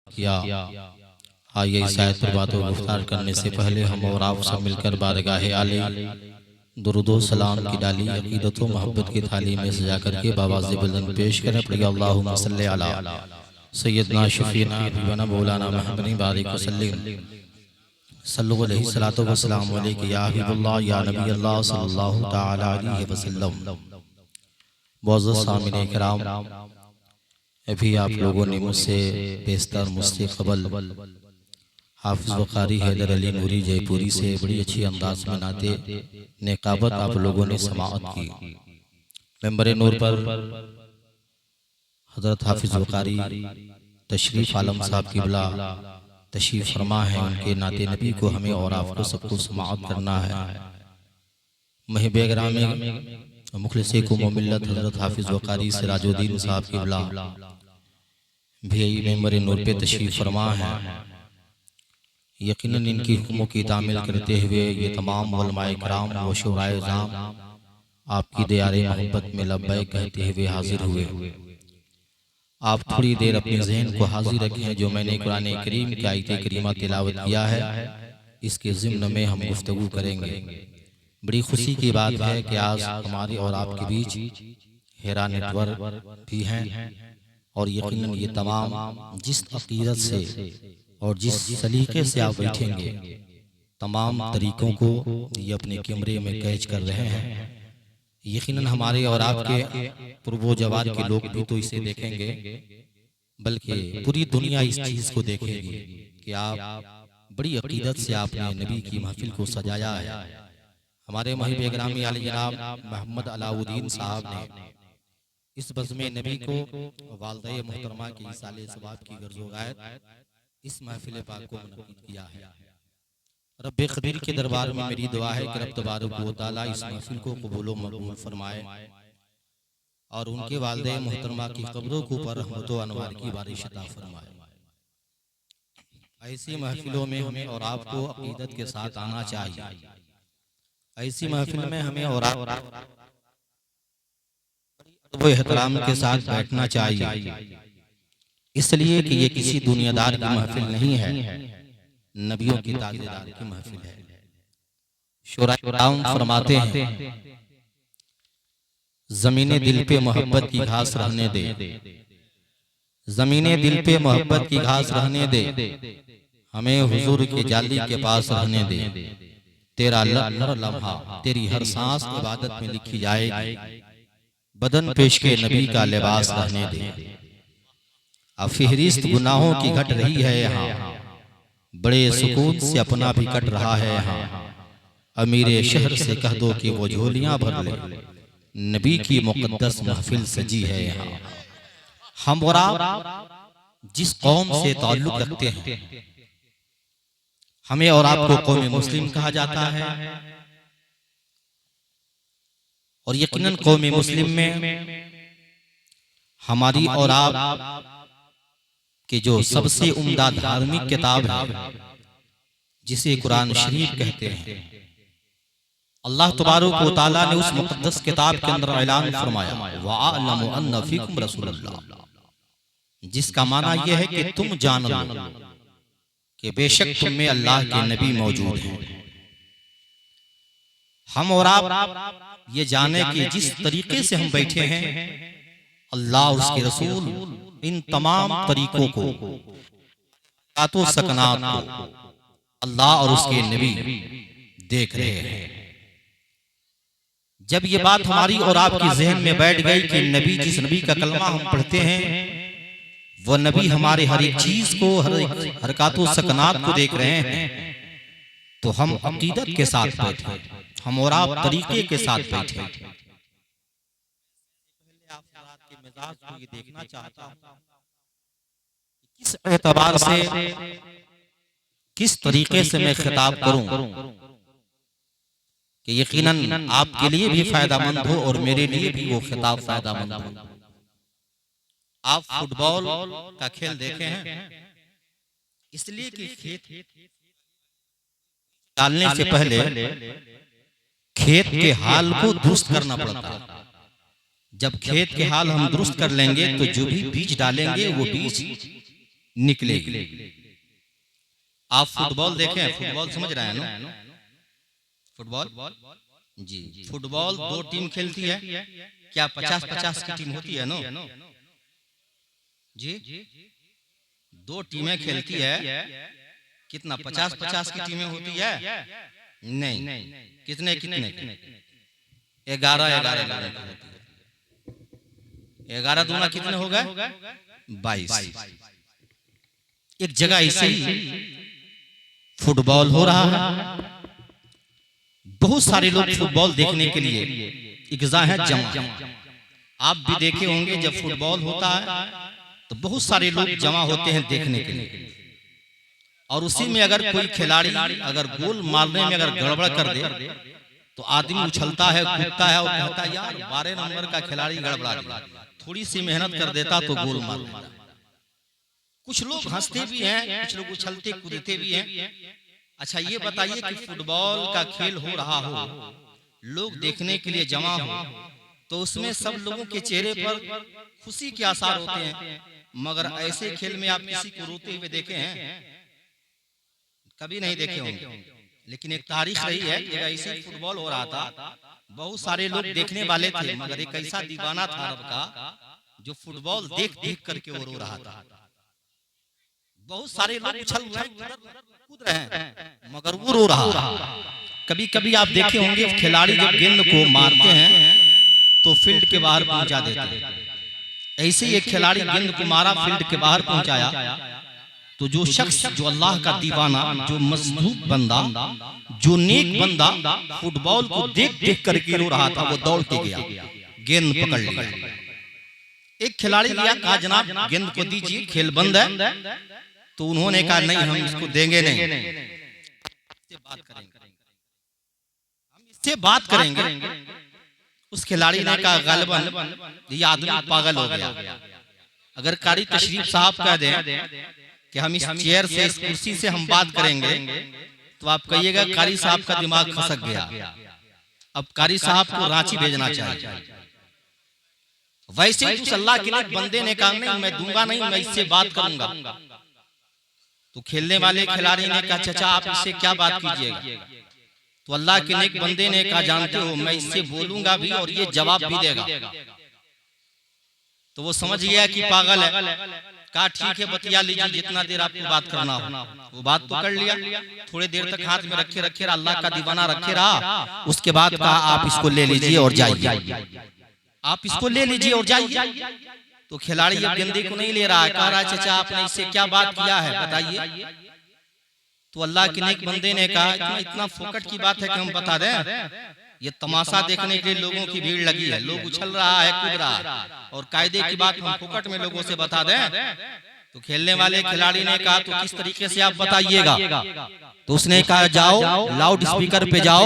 किया। आइए इस आयत पर बातों गुफ्तार करने से पहले हम और आप सब मिलकर बारगाह आले दुरूदो सलाम की डाली अकीदत व मोहब्बत की थाली में सजा करके बावाज़ बुलंद पेश करें। पढ़िए अल्लाहुम्मा सल्ली अला सय्यदना शफीना हबीबना मौलाना मुहम्मद बारिक वसल्लम सल्लल्लाहु अलैहि सलातो व सलाम अलैका या हबीबल्लाह या नबी अल्लाह सल्लल्लाहु तआला अलैहि वसल्लम। मुअज़्ज़ज़ सामिन किराम, अभी आप लोगों ने मुझसे बेशतर मुझसे क़बल हाफिज़ बुखारी हैदर अली नूरी जयपुरी से बड़ी अच्छी अंदाज में नाते नेकाबत आप लोगों ने समाअत की। मेंबर नूर पर हज़रत हाफिज़ बुखारी तशरीफ़ आलम साहब किबला तशरीफ़ फरमा है, उनके नाते नबी को हमें और आपको सबको समाअत करना है। महबे ग्रामी मुखलिस कुम मिल्लत हज़रत हाफिज़ बुखारी सिराजुद्दीन साहब किबला भी मेंबर नूर पे तशरीफ़ फरमा है। यकीनन इनकी हुक्मों की तामील करते हुए ये तमाम उलमाए किराम व शुराए ज़ाम आपकी दयारे मोहब्बत में लब्बैक कहते हुए हाजिर हुए। आप थोड़ी देर अपने ज़हन को हाजिर रखें। जो मैंने कुरान करीम की आयत करीमा तिलावत किया है, इसके ज़िम्न में हम गुफ्तगू करेंगे। बड़ी खुशी की बात है कि आज हमारे और आपके बीच हेरा नेटवर्क भी हैं और यकीनन ये तमाम जिस अकीदत से और जिस सलीके से आप बैठेंगे, तमाम तरीक़ों को ये अपने कैमरे में कैच कर रहे हैं। यकीनन हमारे और आपके पूर्वो जवार के लोग भी तो इसे देखेंगे, बल्कि पूरी दुनिया इस चीज़ को देखेगी कि आप बड़ी अकीदत से आपने नबी की महफिल को सजाया है। हमारे महबूब ग्रामी आले जनाब मोहम्मद अलाउद्दीन साहब ने इस बज़्म नबी को वालदे मोहतरमा की इसाले सवाब की गर्ज़ोगायत इस महफिल पाक को मुनक़्क़िद किया है। रब्बे क़दीर के दरबार में मेरी दुआ है कि रब तबारक व तआला इस महफिल को कबूल व मक़बूल फरमाए और उनके वालदे मोहतरमा की कब्रों को पर रहमत व अनवार की बारिश अता फरमाए। ऐसी महफिलों में हमें और आपको अक़ीदत के साथ आना चाहिए। ऐसी महफिल में हमें और वो एहतराम के साथ बैठना चाहिए, इसलिए कि ये किसी दुनियादार की महफिल नहीं है, नबियों की ताज़ेदार की महफिल है। शुराए फरमाते हैं, ज़मीने दिल पे मोहब्बत की घास रहने दे, ज़मीने दिल पे मोहब्बत की घास रहने दे, हमें हुजूर के जाली के पास रहने दे। तेरा हर लम्हा तेरी हर सांस इबादत में लिखी जाएगी, बदन पेश के नबी का लिबास रहने दे। अब फिहरिस्त गुनाहों की घट रही है यहाँ, बड़े सुकून से अपना भी कट रहा है यहाँ। अमीरे शहर से कह दो कि वो झोलियां भर ले, नबी की मुक़द्दस महफिल सजी है यहाँ। हम और आप जिस कौम से ताल्लुक़ रखते हैं, हमें और आपको कौम मुस्लिम कहा जाता है और यकीनन कौम मुस्लिम में हमारी और आप कि जो सबसे उम्दा धार्मिक किताब है, जिसे कुरान शरीफ कहते हैं, अल्लाह तबारक व तआला ने उस मुक़द्दस किताब के अंदर ऐलान फरमाया वअअलमु अन्ना फीकुम रसूलल्लाह, जिसका माना यह है कि तुम जान लो कि बेशक तुम में अल्लाह के नबी मौजूद हैं। हम और आप ये जाने कि जिस तरीके से हम बैठे हैं, अल्लाह और उसके रसूल इन तमाम तरीकों को आतो सकनात को अल्लाह और उसके नबी देख रहे हैं। जब ये बात हमारी और आपकी ज़हन में बैठ गई कि नबी जिस नबी का कलमा हम पढ़ते हैं, वो नबी हमारे हर एक चीज को, हर एक हरकातो सकनात को देख रहे हैं, तो हम अकीदत के साथ बैठे, हम और आप तरीके के साथ बैठे। मिजाज को ये देखना चाहता हूं किस एतबार से, किस तरीके से मैं खिताब करूं कि यकीनन आपके लिए भी फायदामंद हो और मेरे लिए भी वो खिताब फायदामंद हो। आप फुटबॉल का खेल देखे हैं, इसलिए कि खेत डालने से पहले खेत के हाल को दुरुस्त करना पड़ता है। जब खेत के हाल हम दुरुस्त कर लेंगे तो जो भी बीज डालेंगे वो बीज निकलेगी। आप फुटबॉल देखें, फुटबॉल समझ रहे हैं ना? फुटबॉल जी, फुटबॉल 2 टीम खेलती है। क्या 50-50 की टीम होती है ना जी? 2 टीमें खेलती है, कितना 50-50 की टीमें होती है? नहीं, कितने 11-11 लोगों की होती है। 11 दूना कितने हो गए? 22। एक जगह ऐसे ही फुटबॉल हो रहा है, बहुत सारे लोग फुटबॉल देखने के लिए इकट्ठा है, जमा। आप भी देखे होंगे जब फुटबॉल होता है तो बहुत सारे लोग जमा होते हैं देखने के लिए। और उसी में अगर कोई खिलाड़ी अगर गोल मारने में अगर गड़बड़ कर दे तो आदमी उछलता है, कूदता है और कहता है यार 12 नंबर का खिलाड़ी गड़बड़ा दिया, थोड़ी सी मेहनत कर देता तो गोल मार लेता। कुछ लोग हंसते भी हैं, कुछ लोग उछलते कूदते भी हैं। अच्छा ये बताइए कि फुटबॉल का खेल हो रहा हो, लोग देखने के लिए जमा हो, तो उसमें सब लोगों के चेहरे पर खुशी के आसार होते हैं। मगर ऐसे खेल में आप किसी को रोते हुए देखे हैं? कभी नहीं देखे होंगे। लेकिन एक तारीख रही है कि ऐसे फुटबॉल हो रहा था, बहुत सारे लोग देखने वाले थे, मगर एक ऐसा दीवाना था रब का जो फुटबॉल देख देख करके वो रो रहा था। बहुत सारे लोग उछल कूद रहे हैं मगर वो रो रहा। कभी कभी आप देखे होंगे खिलाड़ी जब गेंद को मारते हैं तो फील्ड के बाहर पहुंचा देते हैं। ऐसे ही एक खिलाड़ी गेंद को मारा, फील्ड के बाहर पहुंचाया, तो जो शख्स, जो अल्लाह का दीवाना, जो मजलूम बंदा, जो नेक बंदा फुटबॉल को देख देख करके रो रहा था, वो दौड़ के गया, गेंद पकड़ लिया। एक खिलाड़ी गया, कहा जनाब गेंद को दीजिए, खेल बंद है। तो उन्होंने कहा नहीं, हम इसको देंगे नहीं, हम इससे बात करेंगे। उस खिलाड़ी ने कहा गालिबन ये आदमी पागल हो गया। अगर कारी तशरीफ साहब कह दें कि हम इस चेयर से, इस कुर्सी से हम बात करेंगे, तो आप कहिएगा कारी साहब का दिमाग खसक गया, अब कारी साहब को रांची भेजना चाहिए। वैसे ही उस अल्लाह के लिए बंदे ने कहा नहीं, मैं दूंगा नहीं, मैं इससे बात करूंगा। तो खेलने वाले खिलाड़ी ने कहा चाचा आप इससे क्या बात कीजिएगा? तो अल्लाह के नेक बंदे ने कहा जानते हो मैं इससे बोलूंगा भी और ये जवाब भी देगा। तो वो समझ गया कि पागल है। कहा ठीक है बतिया लीजिए, जितना देर आपको बात करना हो। वो बात तो कर लिया, थोड़ी देर तक हाथ में रखे रखे अल्लाह का दीवाना रखे रहा। उसके बाद कहा आप इसको ले लीजिए और जाइए, आप इसको ले लीजिए और जाइए। तो खिलाड़ी अब गेंदे को नहीं ले रहा है, कह रहा है चाचा आपने इससे क्या बात किया है बताइए। तो अल्लाह के नेक बंदे ने कहा इतना फोकट की बात है कि हम बता दें? ये तमाशा देखने के लिए लोगों की भीड़ लगी है, लोग उछल रहा है, कूद रहा है, और कायदे की बात हम फोकट में लोगों से बता दें? तो खेलने वाले खिलाड़ी ने कहा तो किस तरीके से आप बताइएगा? तो उसने कहा जाओ लाउड स्पीकर पे जाओ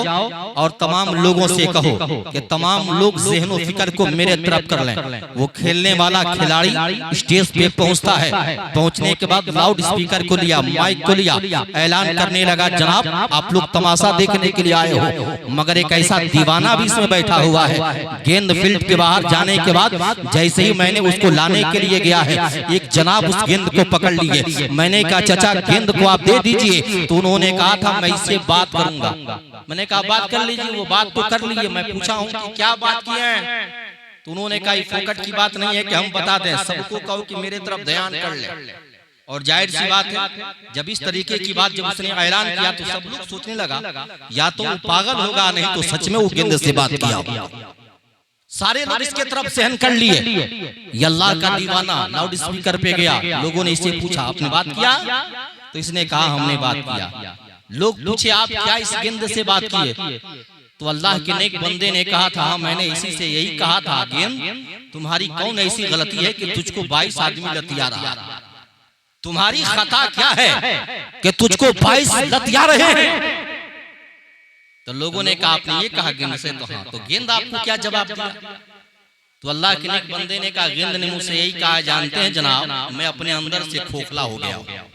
और तमाम लोगों से कहो कि तमाम लोग ज़हनो फिक्र को मेरे तरफ कर लें। वो खेलने वाला खिलाड़ी स्टेज पे पहुंचता है, पहुंचने के बाद लाउड स्पीकर को लिया, माइक को लिया, ऐलान करने लगा जनाब आप लोग तमाशा देखने के लिए आए हो, मगर एक ऐसा दीवाना भी इसमें बैठा हुआ है। गेंद फील्ड के बाहर जाने के बाद जैसे ही मैंने उसको लाने के लिए गया है, एक जनाब उस गेंद को पकड़ लिए। मैंने कहा चाचा गेंद को आप दे दीजिए। तो उन्होंने कहा था मैं इससे बात करूंगा। मैंने कहा बात कर लीजिए। वो बात तो कर लीजिए, मैं पूछा हूं कि क्या बात की है? तो उन्होंने कहा फोकट की बात नहीं है कि हम बता दें, सबको कहो कि मेरे तरफ ध्यान कर ले। और जाहिर सी बात है जब इस तरीके की बात जब उसने ऐलान किया तो सब लोग सोचने लगा या तो वो पागल होगा, नहीं तो सच में वो गेंद से बात किया होगा। सारे लोग इसके तरफ सहन कर लिए। ये अल्लाह का दीवाना लाउड स्पीकर पे गया, लोगों ने इससे पूछा आपने बात किया? तो इसने कहा हमने बात किया। लोग पूछे आप क्या इस गेंद से बात किए? तो अल्लाह के नेक बंदे ने कहा था मैंने इसी से यही कहा था गेंद तुम्हारी कौन ऐसी गलती है कि तुझको 22 आदमी लतिया रहा, तुम्हारी खता क्या है कि तुझको 22 लतिया रहे हैं? तो लोगों ने कहा आपने ये कहा गेंद से, तो हाँ, तो गेंद आपको क्या जवाब दिया? तो अल्लाह के नेक बंदे ने कहा गेंद ने मुझसे यही कहा जानते हैं जनाब मैं अपने अंदर से खोखला हो गया,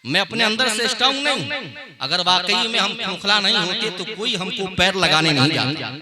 मैं अपने अंदर से स्ट्रांग नहीं। अगर वाकई में हम खोखला नहीं होते तो कोई हमको पैर लगाने नहीं जाता।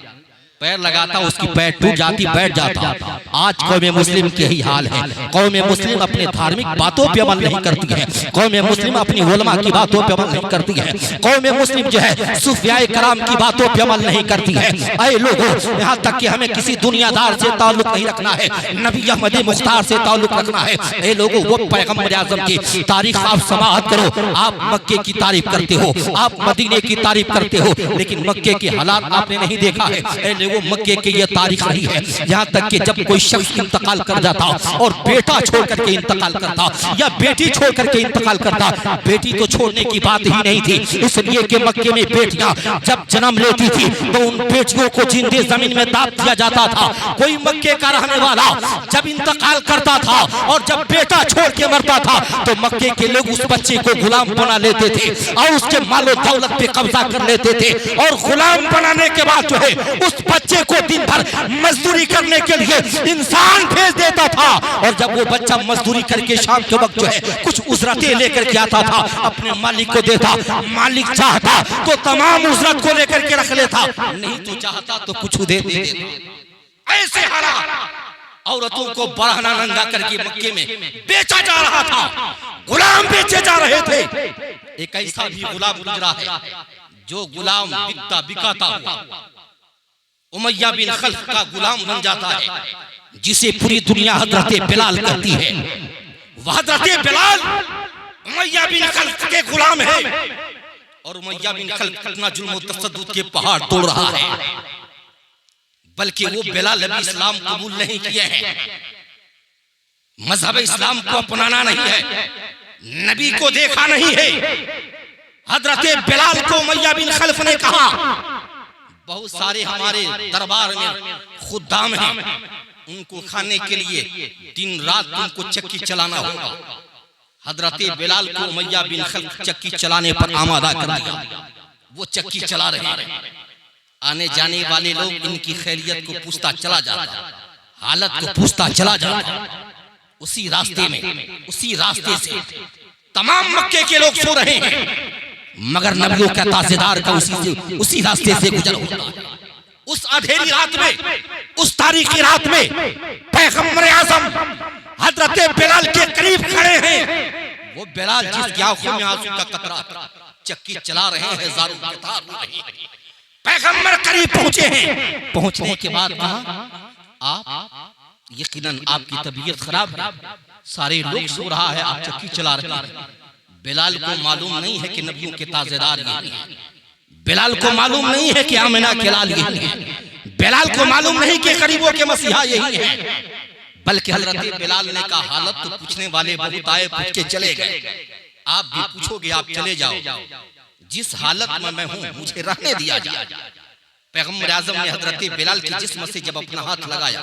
पैर लगाता उसकी पैर टूट जाती, बैठ जाता। आज कौम मुस्लिम के ही हाल है। कौम मुस्लिम अपने धार्मिक बातों पे अमल नहीं करती है। कौम मुस्लिम अपनी उलमा की बातों पे अमल नहीं करती है। कौम मुस्लिम जो है सूफियाए कराम की बातों पे अमल नहीं करती है। ऐ लोगों, यहाँ तक कि हमें किसी दुनियादार से ताल्लुक नहीं रखना है, नबी अहमद मुख्तार से ताल्लुक रखना है। ऐ लोगों, वो पैगम्बर आज़म की तारीख आप समाअत करो। आप मक्के की तारीफ करते हो, आप मदीने की तारीफ करते हो, लेकिन मक्के के हालात आपने नहीं देखा है। वो मक्के की ये तारीख रही है, यहाँ तक कि जब कोई शख्स इंतकाल कर जाता और बेटा छोड़ करके इंतकाल करता या बेटी छोड़ करके इंतकाल करता, बेटी तो छोड़ने की बात ही नहीं थी, इसलिए कि मक्के में बेटियां जब जन्म लेती थी तो उन बेटियों को जिंदे जमीन में दाब दिया जाता था। कोई मक्के का रहने वाला जब इंतकाल करता था और जब बेटा छोड़ के मरता था तो मक्के के लोग उस बच्चे को गुलाम बना लेते थे और उसके मालो दौलत पे कब्जा कर लेते थे। और गुलाम बनाने के बाद जो है उस बच्चे को दिन भर मजदूरी करने के लिए इंसान भेज देता था। और जब वो बच्चा मजदूरी करके शाम के वक्त जो है कुछ उजरतें लेकर के आता था, अपने मालिक को देता। मालिक चाहता तो तमाम उजरत को लेकर के रख लेता, नहीं तो चाहता तो कुछ दे देता। ऐसे हालात, औरतों को बढ़ाना नंगा करके मक्के में बेचा जा रहा था, गुलाम बेचे जा रहे थे। एक ऐसा भी गुलाम गुजरा है जो गुलाम बिकता बिकाता हुआ उमैया बिन खल्फ का गुलाम बन जाता है, जिसे पूरी दुनिया हजरत बिलाल करती है। वह हजरत बिलाल उमैया बिन खल्फ के गुलाम है और उमैया बिन खल्फ कितना जुल्म और तशद्दुद के पहाड़ तोड़ रहा है, बल्कि वो बिलाल अभी इस्लाम कबूल नहीं किए हैं, मजहब इस्लाम को अपनाना नहीं है, नबी को देखा नहीं है। हजरत बिलाल को उमैया बिन खल्फ ने कहा, बहुत सारे हमारे दरबार में खुद्दाम हैं, उनको खाने के लिए दिन रात तुमको चक्की चलाना होगा। हजरत बिलाल को उमैया बिन खल्फ चक्की चलाने पर आमादा कर दिया। वो चक्की चला रहे हैं, आने जाने वाले लोग इनकी खैरियत को पूछता चला जाता, हालत को पूछता चला जाता। उसी रास्ते में, उसी रास्ते से तमाम मक्के के लोग सो रहे हैं, मगर नबियों का ताज़ेदार का उसी रास्ते से गुजर होता है। उस अंधेरी रात में, उस तारीखी रात में पैगंबर आज़म हजरत बिलाल के करीब खड़े हैं। वो बिलाल जिसकी आंखों में आंसू का कतरा, चक्की चला रहे हैं, हजारों की तार हो रही है। पैगंबर करीब पहुंचे हैं। पहुंचने के बाद कहा, आप यकीनन आपकी तबीयत खराब है, सारे लोग सो रहा है, आप चक्की चला रहे हैं। बिलाल को मालूम नहीं है कि नबियों के ताज़ेदार ये हैं, बिलाल को मालूम नहीं है कि आमिना के लाल ये हैं, बिलाल को मालूम नहीं कि गरीबों के मसीहा यही हैं। बल्कि हजरत बिलाल ने कहा, हालत तो पूछने वाले बहुत आए, पूछ के चले गए, आप भी पूछोगे, आप चले जाओ, जिस हालत में मैं हूं मुझे रहने दिया जाए। पैगंबर आज़म ने हजरत बिलाल के जिस्म से जब अपना हाथ लगाया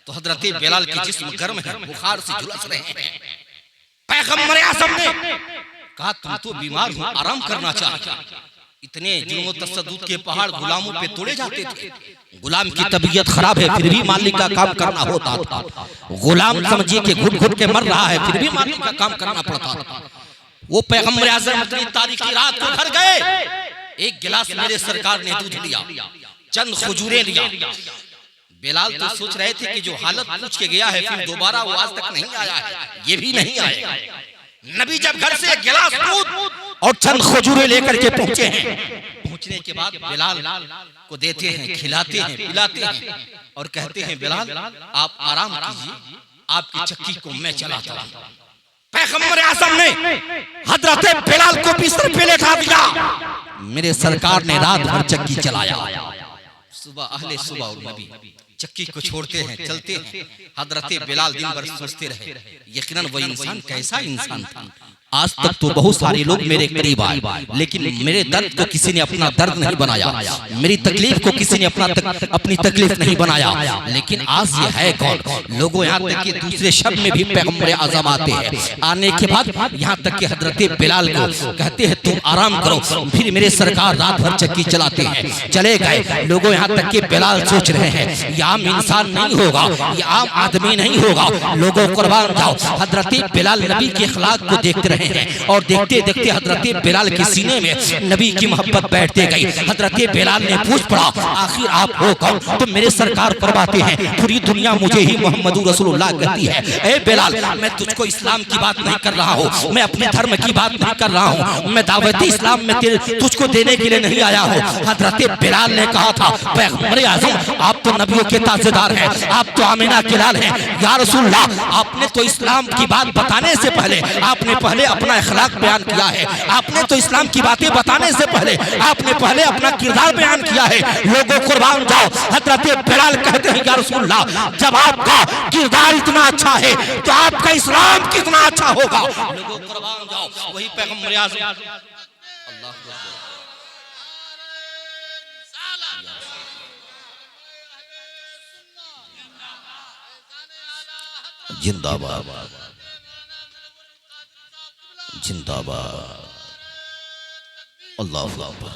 तो हजरत बिलाल के जिस्म गर्म है, बुखार से झुलस रहे हैं। पैगंबर आज़म ने कहा, तुम तो बीमार हो, आराम करना चाहिए। इतने जुल्म तशद्दुद के पहाड़ गुलामों पे तोड़े जाते थे। गुलाम की तबीयत खराब है, फिर भी मालिक का काम करना होता था। गुलाम समझिए कि घुट घुट के मर रहा है, फिर भी मालिक का काम करना पड़ता था। वो पैगंबर आज़म अपनी तारीखी रात को घर गए, एक गिलास मेरे सरकार ने दूध लिया, चंद खजूरें लिया। बिलाल तो सोच रहे थे कि जो हालत पूछ के गया है फिर दोबारा वो आज तक नहीं आया है, ये भी नहीं आएगा। नबी जब घर से एक गिलास दूध और चंद खजूरें लेकर के पहुंचे हैं, पहुंचने के बाद बिलाल को देते हैं, खिलाते हैं, पिलाते हैं और कहते हैं, बिलाल आप आराम कीजिए, आपकी चक्की को मैं चलाता हूं। पैगंबर आज़म ने हजरत बिलाल को बिस्तर पे लेटा दिया। मेरे सरकार ने रात भर चक्की चलाया। सुबह अहले सुबह और नबी चक्की को छोड़ते हैं, चलते हैं। हजरत बिलाल दिन भर सोचते रहे, यकीनन वो इंसान कैसा इंसान था। आज तक तो बहुत सारे लोग मेरे करीब आए, लेकिन मेरे दर्द को किसी ने अपना दर्द नहीं बनाया, मेरी तकलीफ को किसी ने अपनी तकलीफ नहीं बनाया। लेकिन आज ये है कौन? लोगों यहाँ तक कि दूसरे शब्द में भी पैगंबर आज़म आते हैं, आने के बाद यहाँ तक कि हजरत बिलाल को कहते हैं तुम आराम करो, फिर मेरे सरकार रात भर चक्की चलाते हैं। चले गए। लोगों यहाँ तक कि बिलाल सोच रहे हैं ये आम इंसान नहीं होगा, ये आम आदमी नहीं होगा, लोगों कुर्बान जाओ। हजरत बिलाल नबी के अखलाक को देखते रहे रहे हैं और देखते देखते हजरत बिलाल के सीने में नबी की मोहब्बत बैठते गई। हजरत बिलाल ने पूछ पड़ा, आखिर आप हो कौन? तो मेरे सरकार फरमाते हैं, पूरी दुनिया मुझे ही मोहम्मद रसूलुल्लाह कहती है। ए बिलाल, मैं तुझको इस्लाम की बात नहीं कर रहा हूँ, मैं अपने धर्म की बात नहीं कर रहा हूँ, मैं दावत इस्लाम में तुझको देने के लिए नहीं आया हूँ। हजरत बिलाल ने कहा था, पैगंबर आज़म आप तो नबियों के ताज़ेदार हैं, आप तो आमिना के लाल हैं। या रसूलल्लाह, आपने तो इस्लाम की बात बताने से पहले आपने पहले अपना अखलाक बयान किया है। आपने तो इस्लाम की बातें बताने से पहले आपने पहले अपना किरदार बयान किया है। लोगों कुर्बान जाओ। हजरत बिलाल कहते हैं, या रसूलल्लाह, जब आपका किरदार इतना अच्छा है तो आपका इस्लाम कितना अच्छा होगा। लोगों कुर्बान जाओ। वही पैगंबर आज़म जिंदाबाद जिंदाबाद अल्लाह अकबर।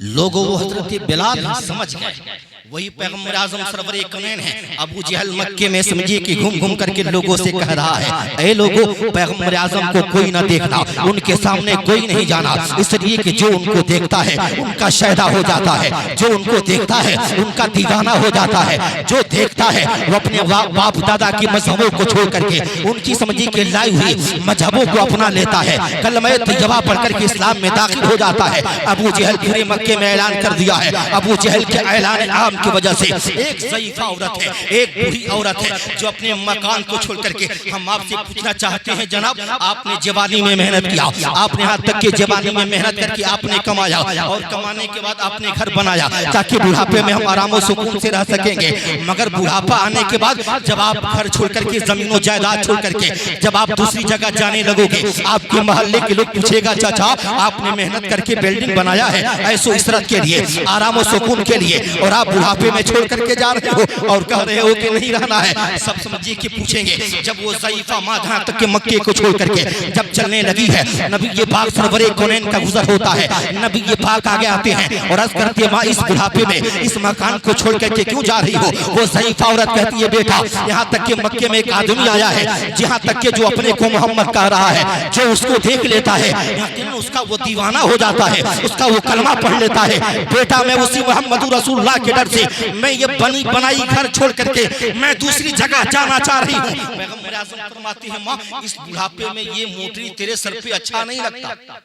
लोगों वो हजरत बिलाल समझ गए। वही पैगंबर आज़म सरवर कौनैन है। अबू जहल मक्के में समझिए कि घूम घूम करके लोगों से कह रहा है, ऐ लोगों, पैगंबर आज़म को कोई ना देखना, उनके सामने कोई नहीं जाना, इसलिए कि जो उनको देखता है उनका शैदा हो जाता है, जो उनको देखता है उनका दीवाना हो जाता है, जो देखता है वो अपने बाप दादा की मजहबों को छोड़ करके उनकी समझिए कि लाई हुई मजहबों को अपना लेता है, कलमा तैयबा पढ़ करके इस्लाम में दाखिल हो जाता है। अबू जहल पूरे मक्के में ऐलान कर दिया है। अबू जहल के ऐलान आम की वजह से एक ज़ईफ़ा औरत है, एक बूढ़ी औरत है जो अपने मकान को छोड़ करके, हम आपसे पूछना चाहते हैं जनाब, आपने जवानी में मेहनत किया, आपने यहाँ तक के जवानी में मेहनत करके आपने कमाया और कमाने के बाद आपने घर बनाया ताकि बुढ़ापे में हम आराम और सुकून से रह सकेंगे। मगर बुढ़ापा आने के बाद जब आप घर छोड़ करके, जमीनों जायदाद छोड़ करके जब आप दूसरी जगह जाने लगोगे, आपके मोहल्ले के लोग पूछेगा, चाचा आपने मेहनत करके बिल्डिंग बनाया है ऐसो इसरत के लिए, आराम और सुकून के लिए, और आप बुढ़ापे में छोड़ करके जा रहे हो और कह रहे हो कि नहीं रहना है। सब समझिए कि पूछेंगे। जब वो ज़ईफ़ा माँ जहाँ तक के मक्के को छोड़ करके जब चलने लगी है, नबी ये पाक सरवरे कौनैन का गुजर होता है, नबी ये पाक आगे आते हैं और अर्ज़ करती है, माँ इस बुढ़ापे में इस मकान को छोड़ करके क्यों जा रही हो? वो ज़ईफ़ा औरत कहती है, बेटा यहाँ तक के मक्के में एक आदमी आया है जहाँ तक के जो अपने को मोहम्मद कह रहा है, जो उसको देख लेता है उसका वो दीवाना हो जाता है, उसका वो कलमा पढ़ लेता है। बेटा मैं उसी मोहम्मद रसूलुल्लाह के डर से मैं ये बनी बनाई घर छोड़ करके मैं दूसरी जगह जाना चाह रही हूँ। पैगंबर आज़म फरमाती है, माँ इस बुढ़ापे में ये मोटरी तेरे सर पे अच्छा नहीं लगता।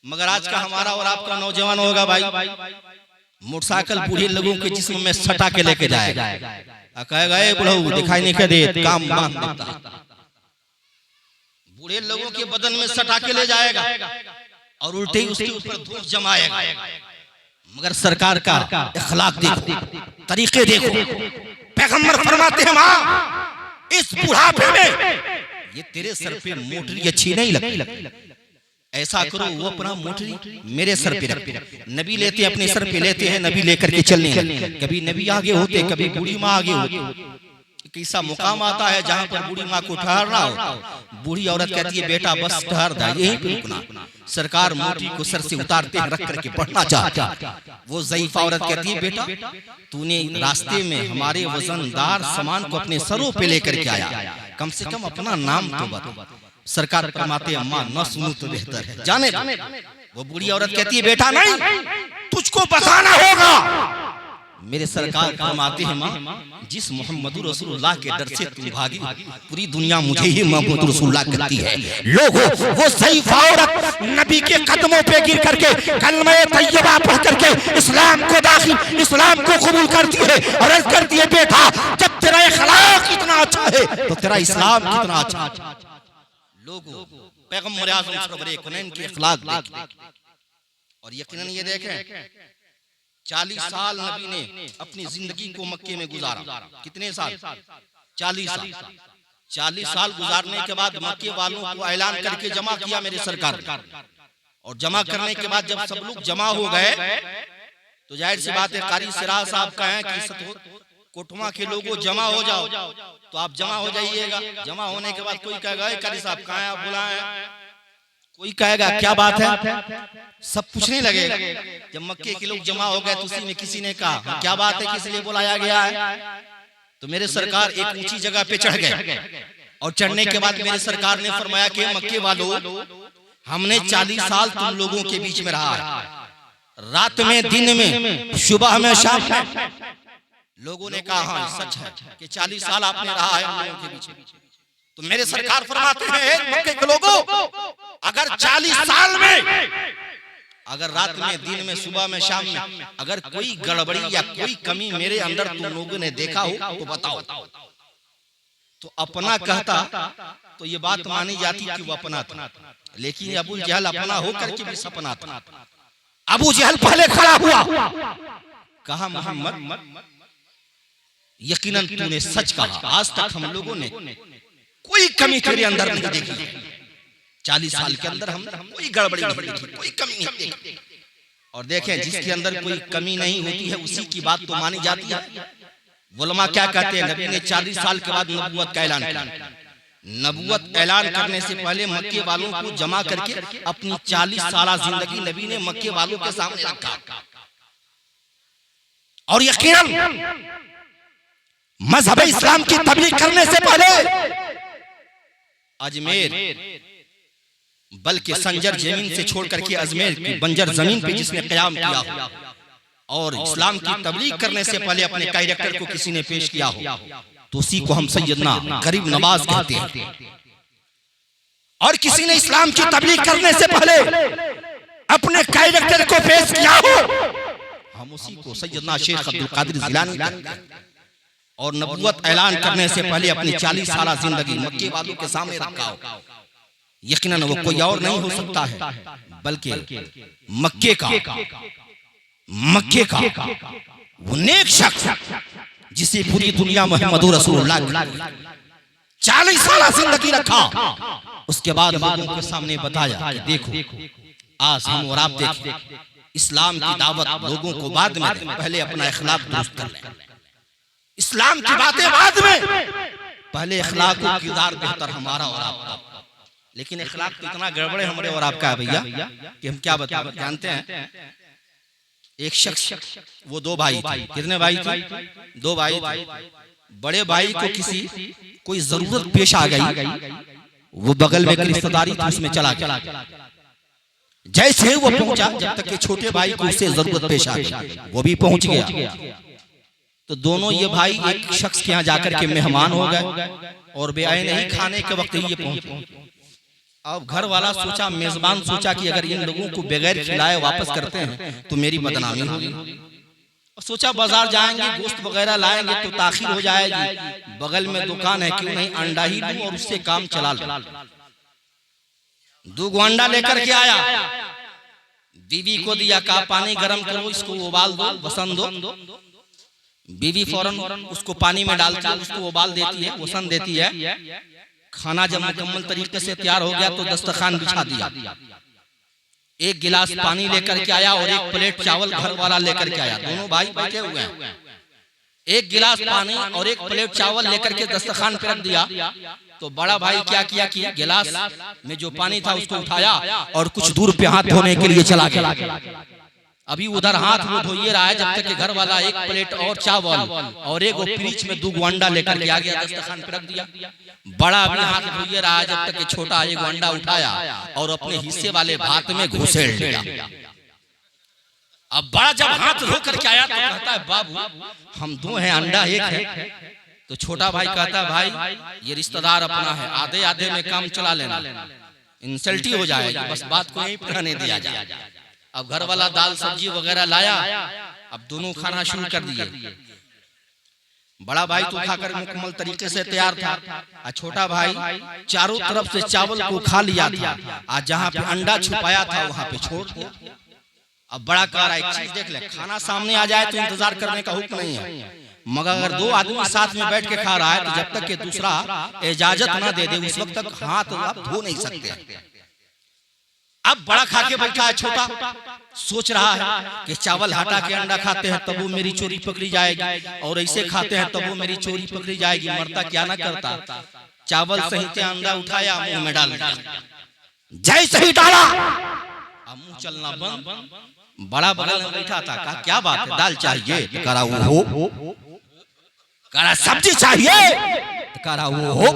मगर आज का हमारा और आपका नौजवान होगा भाई, मोटरसाइकिल बूढ़े लोगों के जिस्म में सटा के लेके जाएगा, कहेगा ए बुढ़ऊ दिखाई नहीं के दे, काम बांध देता है। बूढ़े लोगों के बदन में सटा के ले जाएगा और उल्टे ही उसके ऊपर धूप जमाएगा। मगर सरकार का इखलाक देखो, तरीके देखो। पैगंबर फरमाते हैं, माँ इस बुढ़ापे में ये तेरे सर पे मोटरी अच्छी नहीं लगती, ऐसा करो वो अपना मोटरी मेरे सर पे रख। नबी लेते हैं अपने सर पे लेते हैं, नबी लेकर के चलने लगते। कभी नबी आगे होते, कभी बूढ़ी माँ आगे होती। कैसा मुकाम आता है जहाँ पर बूढ़ी माँ को ठहरना हो, बूढ़ी औरत कहती है, बेटा बस ठहर जा, यहीं पे रुकना। सरकार मोटी को सर से उतारते हैं, रख करके पढ़ना चाहता। वो ज़ईफ़ा औरत कहती है, बेटा तूने रास्ते में हमारे वजनदार सामान को अपने सरों पे लेकर के आया, कम से कम अपना नाम तो बता। सरकार फरमाते, अम्मा न सुनूं तो बेहतर है, जाने दो। वो बूढ़ी औरत कहती है, बेटा नहीं, तुझको बताना होगा। मेरे सरकार फरमाते हैं, माँ जिस मोहम्मद रसूलुल्लाह के डर से तुम भागी, पूरी दुनिया मुझे ही मोहम्मद रसूलुल्लाह कहती है। लोगों वो ज़ईफ़ा औरत नबी के कदमों पे गिर करके कलमा तैयबा पढ़ करके इस्लाम को दाखिल, इस्लाम को कबूल करती है और अर्ज़ करती है, बेटा जब तेरा अखलाक इतना अच्छा है तो तेरा इस्लाम कितना अच्छा है। लोगों पैगंबर आज़म सरवरे कौनैन के अखलाक देखें और यकीनन ये देखें, 40 साल नबी ने अपनी जिंदगी को मक्के में गुजारा। कितने साल? 40 साल। 40 साल गुजारने के बाद मक्के वालों को ऐलान करके जमा किया मेरे सरकार। और जमा करने के बाद जब सब लोग जमा हो गए तो जाहिर सी बात है, कारी सिराज साहब कहें कि कोटवा के लोगों जमा हो जाओ, तो आप जमा हो जाइएगा। जमा होने के बाद कोई कहेगा, कारी साहब कहाँ हैं, आप बुलाएं। कोई कहेगा क्या बात है, सब पूछने लगे। जब मक्के के लोग जमा हो गए तो उसी में किसी ने कहा, क्या बात है, किस लिए बुलाया गया है? तो मेरे सरकार एक ऊंची जगह पे चढ़ गए और चढ़ने के बाद मेरे सरकार ने फरमाया कि मक्के वालों हमने 40 साल तुम लोगों के बीच में रहा है, रात में, दिन में, सुबह में, शाम में। लोगों ने कहा हाँ सच है कि 40 साल आपने रहा है हम लोगों के बीच में। तो मेरे सरकार फरमाते हैं मक्के के लोगों, अगर 40 साल में, अगर रात में, दिन में, सुबह में, शाम में अगर कोई गड़बड़ी या कोई कमी मेरे अंदर तुम लोगों ने देखा हो तो बताओ। तो अपना कहता तो ये बात मानी जाती कि वो अपना था, लेकिन अबू जहल अपना होकर के भी सपना था। अबू जहल पहले खड़ा हुआ, कहा मोहम्मद यकीनन तूने सच कहा, आज तक हम लोगों ने कोई कमी तेरे अंदर नहीं देखी। 40 साल के अंदर हम कोई गड़बड़ी नहीं देखी, कोई कमी नहीं देखी। और देखें जिसके अंदर कोई कमी नहीं होती है उसी की बात तो मानी जाती है। उलमा क्या कहते हैं, नबी ने 40 साल के बाद नबूवत का ऐलान किया। नबूवत ऐलान करने से पहले मक्के वालों को जमा करके अपनी 40 साल जिंदगी नबी ने मक्के वालों के सामने रखा। और यकीनन मजहब इस्लाम की तबलीग करने से पहले अजमेर, बल्कि संजर जमीन से छोड़ करके अजमेर की बंजर जमीन पे जिसने क़याम किया और इस्लाम की तबलीग करने से पहले अपने कैरेक्टर को किसी ने पेश किया हो तो उसी को हम सैयदना गरीब नवाज कहते हैं। और किसी ने इस्लाम की तबलीग करने से पहले अपने कैरेक्टर को पेश किया हो हम उसी को सैयदना शेख अब्दुल कादिर जिलानी कहते हैं। और नबूवत ऐलान करने से पहले अपनी 40 साल जिंदगी मक्के वालों के सामने रखा हो, यकीनन वो कोई और नहीं हो सकता है बल्कि मक्के का वो नेक शख्स जिसे पूरी दुनिया मोहम्मद रसूलुल्लाह 40 साल जिंदगी रखा। उसके बाद लोगों के सामने बताया कि देखो आज हम और आप देखें इस्लाम की दावत लोगों को बाद में, पहले अपना इखलाक दुरुस्त कर लें। इस्लाम की बातें बाद में, पहले इखलाक और किरदार बेहतर हमारा और आपका। लेकिन इखलाक तो इतना गड़बड़ है हमारे और आपका है भैया कि हम क्या बताएं। जानते हैं एक शख्स, वो 2 भाई थे। कितने भाई थे? 2 भाई थे। बड़े भाई को किसी कोई जरूरत पेश आ गई, वो बगल में रिश्तेदारी थी उसमें चला गया। जैसे वो पहुंचा, जब तक कि छोटे भाई को उससे जरूरत पेश आ गई, वो भी पहुंच गया। तो दोनों ये भाई एक शख्स के यहाँ जाकर के मेहमान हो गए और वे आए नहीं, खाने के वक्त ही ये पहुंचे। अब घर वाला सोचा, मेजबान सोचा कि अगर इन लोगों को बगैर खिलाए वापस करते हैं तो मेरी बदनामी होगी। और सोचा बाजार जाएंगे, गोश्त वगैरह लाएंगे तो ताखीर हो जाएगी, बगल में दुकान है, क्यों नहीं अंडा ही दूं और उससे काम चला लो। 2 अंडा लेकर के आया, बीवी को दिया, कहा पानी गर्म करो, इसको उबाल दो, वसन दो। बीवी फौरन उसको पानी में डालती है, उसको उबाल देती है, वसन देती है। खाना जब मुकम्मल तरीके से तैयार हो गया तो दस्तरखान बिछा दिया। 1 गिलास पानी लेकर के आया और 1 प्लेट चावल घर वाला लेकर के आया। दोनों भाई बैठे हुए हैं। 1 गिलास पानी और 1 प्लेट चावल लेकर के दस्तरखान पे रख दिया। तो बड़ा भाई क्या किया कि गिलास में जो पानी था उसको उठाया और कुछ दूर पे हाथ धोने के लिए चला गया। अभी उधर हाथ वो धोइए रहा है, जब तक कि घर वाला 1 प्लेट और चावल और 1 फ्रिज में 2 अंडा लेकर के आ गया, दस्तरखान पे रख दिया। बड़ा अभी हाथ धोइए रहा है, जब तक कि छोटा 1 अंडा उठाया और अपने हिस्से वाले भात में घुसेड़ लिया। अब बड़ा जब हाथ धो करके आया तो कहता है बाबू हम 2 हैं, अंडा 1 है। तो छोटा भाई कहता है भाई ये रिश्तेदार अपना है, आधे आधे में काम चला लेना, इंसल्ट ही हो जाएगी, बस बात को यहीं पर नहीं दिया जाए। अब घर वाला दाल सब्जी वगैरह लाया, अब दोनों खाना शुरू कर दिए। बड़ा भाई तो खाकर मुकम्मल तरीके से तैयार था, और छोटा भाई चारों तरफ से चावल को खा लिया था, आज जहाँ पे अंडा छुपाया था वहां पे छोड़ दिया। अब बड़ा कह रहा है एक चीज देख ले, खाना सामने आ जाए तो इंतजार करने का हुक्म नहीं है, मगर अगर 2 आदमी साथ में बैठ के खा रहा है तो जब तक कि दूसरा इजाजत ना दे दे उस वक्त तक हाथ आप धो नहीं सकते। अब बड़ा खा के बैठा है, छोटा सोच रहा है कि चावल हटा के अंडा खाते हैं तब वो मेरी चोरी पकड़ी जाएगी, और ऐसे खाते हैं तब वो मेरी चोरी पकड़ी जाएगी। मरता क्या ना करता, चावल सहित अंडा उठाया मुंह में डाल दिया। जैसे ही डाला अब मुंह चलना बंद। बड़ा बगल में बैठा था, कहा क्या बात है, दाल चाहिए? करा वो हो। करा सब्जी चाहिए? करा वो हो।